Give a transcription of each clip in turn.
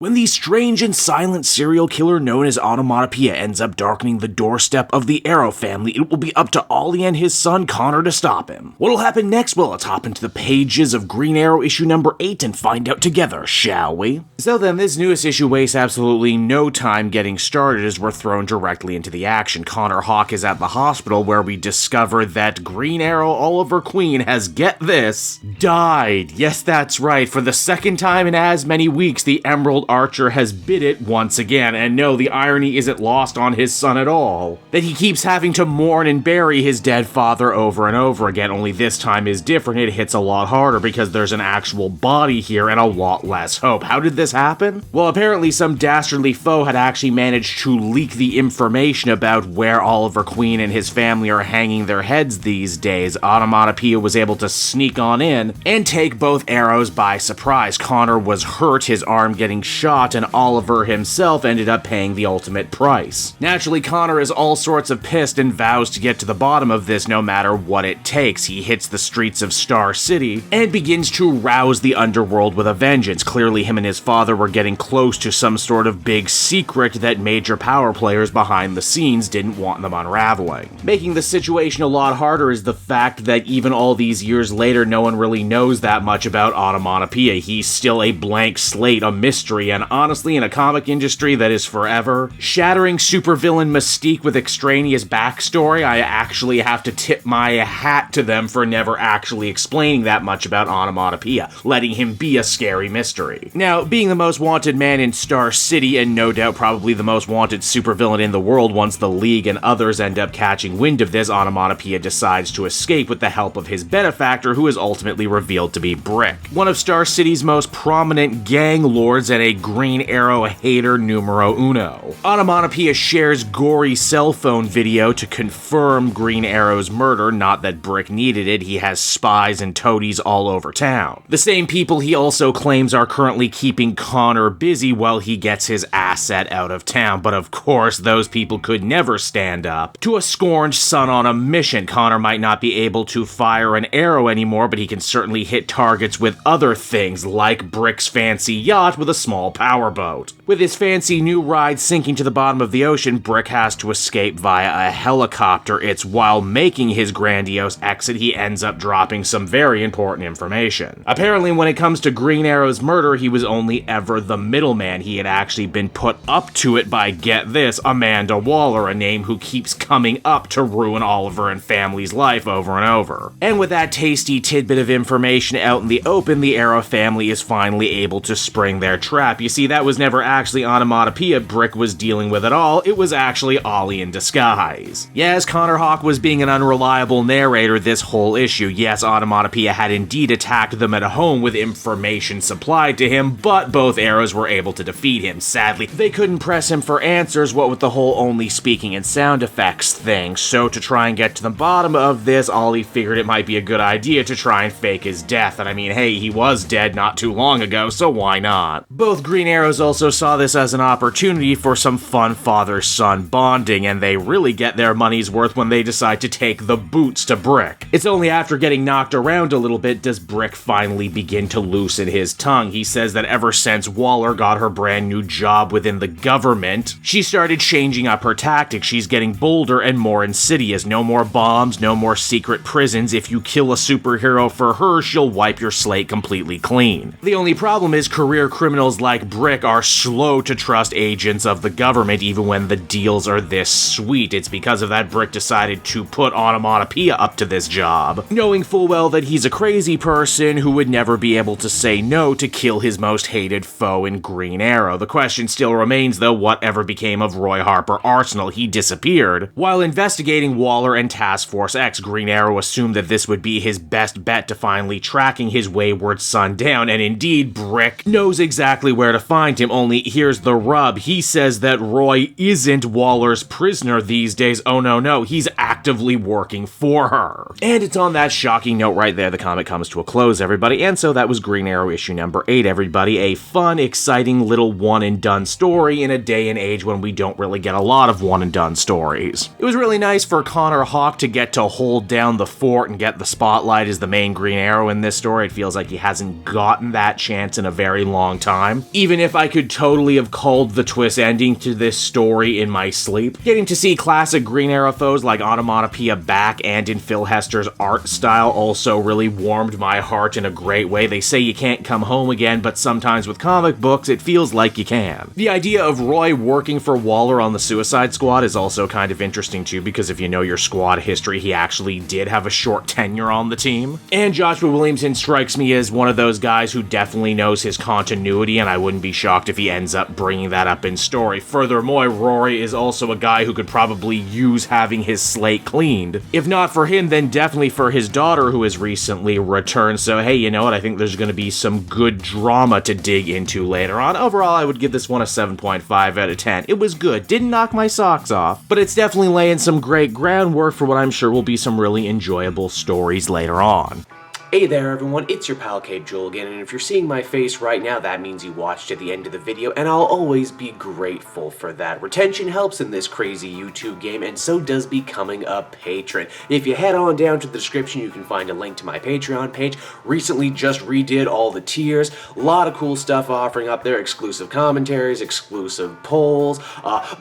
When the strange and silent serial killer known as Onomatopoeia ends up darkening the doorstep of the Arrow family, it will be up to Ollie and his son Connor to stop him. What'll happen next? Well, let's hop into the pages of Green Arrow issue number 8 and find out together, shall we? So then, this newest issue wastes absolutely no time getting started as we're thrown directly into the action. Connor Hawke is at the hospital where we discover that Green Arrow Oliver Queen has, get this, died. Yes, that's right. For the second time in as many weeks, the Emerald Archer has bit it once again, and no, the irony isn't lost on his son at all. That he keeps having to mourn and bury his dead father over and over again, only this time is different. It hits a lot harder because there's an actual body here and a lot less hope. How did this happen? Well, apparently some dastardly foe had actually managed to leak the information about where Oliver Queen and his family are hanging their heads these days. Onomatopoeia was able to sneak on in and take both arrows by surprise. Connor was hurt, his arm getting shot, and Oliver himself ended up paying the ultimate price. Naturally, Connor is all sorts of pissed and vows to get to the bottom of this no matter what it takes. He hits the streets of Star City and begins to rouse the underworld with a vengeance. Clearly, him and his father were getting close to some sort of big secret that major power players behind the scenes didn't want them unraveling. Making the situation a lot harder is the fact that even all these years later, no one really knows that much about Onomatopoeia. He's still a blank slate, a mystery, and honestly, in a comic industry that is forever shattering supervillain mystique with extraneous backstory, I actually have to tip my hat to them for never actually explaining that much about Onomatopoeia, letting him be a scary mystery. Now, being the most wanted man in Star City, and no doubt probably the most wanted supervillain in the world once the League and others end up catching wind of this, Onomatopoeia decides to escape with the help of his benefactor, who is ultimately revealed to be Brick, one of Star City's most prominent gang lords and a Green Arrow hater numero uno. Onomatopoeia shares gory cell phone video to confirm Green Arrow's murder, not that Brick needed it, he has spies and toadies all over town. The same people he also claims are currently keeping Connor busy while he gets his asset out of town, but of course those people could never stand up to a scorned son on a mission. Connor might not be able to fire an arrow anymore, but he can certainly hit targets with other things, like Brick's fancy yacht with a small powerboat. With his fancy new ride sinking to the bottom of the ocean, Brick has to escape via a helicopter. It's while making his grandiose exit he ends up dropping some very important information. Apparently, when it comes to Green Arrow's murder, he was only ever the middleman. He had actually been put up to it by, get this, Amanda Waller, a name who keeps coming up to ruin Oliver and family's life over and over. And with that tasty tidbit of information out in the open, the Arrow family is finally able to spring their trap. You see, that was never actually Onomatopoeia Brick was dealing with at all, it was actually Ollie in disguise. Yes, Connor Hawke was being an unreliable narrator this whole issue. Yes, Onomatopoeia had indeed attacked them at home with information supplied to him, but both Arrows were able to defeat him. Sadly, they couldn't press him for answers, what with the whole only speaking in sound effects thing. So to try and get to the bottom of this, Ollie figured it might be a good idea to try and fake his death. And I mean, hey, he was dead not too long ago, so why not? Both Green Arrows also saw this as an opportunity for some fun father-son bonding, and they really get their money's worth when they decide to take the boots to Brick. It's only after getting knocked around a little bit does Brick finally begin to loosen his tongue. He says that ever since Waller got her brand new job within the government, she started changing up her tactics. She's getting bolder and more insidious. No more bombs, no more secret prisons. If you kill a superhero for her, she'll wipe your slate completely clean. The only problem is career criminals like Brick are slow to trust agents of the government even when the deals are this sweet. It's because of that Brick decided to put Onomatopoeia up to this job, knowing full well that he's a crazy person who would never be able to say no to kill his most hated foe in Green Arrow. The question still remains though, whatever became of Roy Harper Arsenal? He disappeared. While investigating Waller and Task Force X, Green Arrow assumed that this would be his best bet to finally tracking his wayward son down, and indeed, Brick knows exactly where to find him, only here's the rub. He says that Roy isn't Waller's prisoner these days. Oh no, he's actively working for her. And it's on that shocking note right there the comic comes to a close, everybody, and so that was Green Arrow issue number 8, everybody. A fun, exciting little one-and-done story story in a day and age when we don't really get a lot of one-and-done stories. It was really nice for Connor Hawke to get to hold down the fort and get the spotlight as the main Green Arrow in this story. It feels like he hasn't gotten that chance in a very long time. Even if I could totally have called the twist ending to this story in my sleep, getting to see classic Green Arrow foes like Onomatopoeia back and in Phil Hester's art style also really warmed my heart in a great way. They say you can't come home again, but sometimes with comic books, it feels like you can. The idea of Roy working for Waller on the Suicide Squad is also kind of interesting too, because if you know your squad history, he actually did have a short tenure on the team. And Joshua Williamson strikes me as one of those guys who definitely knows his continuity, and I wouldn't be shocked if he ends up bringing that up in story. Furthermore, Rory is also a guy who could probably use having his slate cleaned. If not for him, then definitely for his daughter who has recently returned. So hey, you know what? I think there's going to be some good drama to dig into later on. Overall, I would give this one a 7.5 out of 10. It was good. Didn't knock my socks off, but it's definitely laying some great groundwork for what I'm sure will be some really enjoyable stories later on. Hey there everyone, it's your pal Cape Joel again, and if you're seeing my face right now, that means you watched to the end of the video, and I'll always be grateful for that. Retention helps in this crazy YouTube game, and so does becoming a patron. If you head on down to the description, you can find a link to my Patreon page. Recently just redid all the tiers, a lot of cool stuff offering up there, exclusive commentaries, exclusive polls,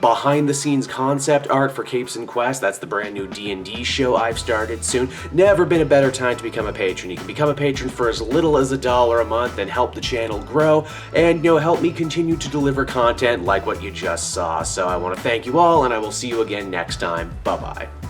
behind the scenes concept art for Capes and Quest. That's the brand new D&D show I've started soon. Never been a better time to become a patron. You can become a patron for as little as $1 a month and help the channel grow and, you know, help me continue to deliver content like what you just saw. So I want to thank you all, and I will see you again next time. Bye-bye.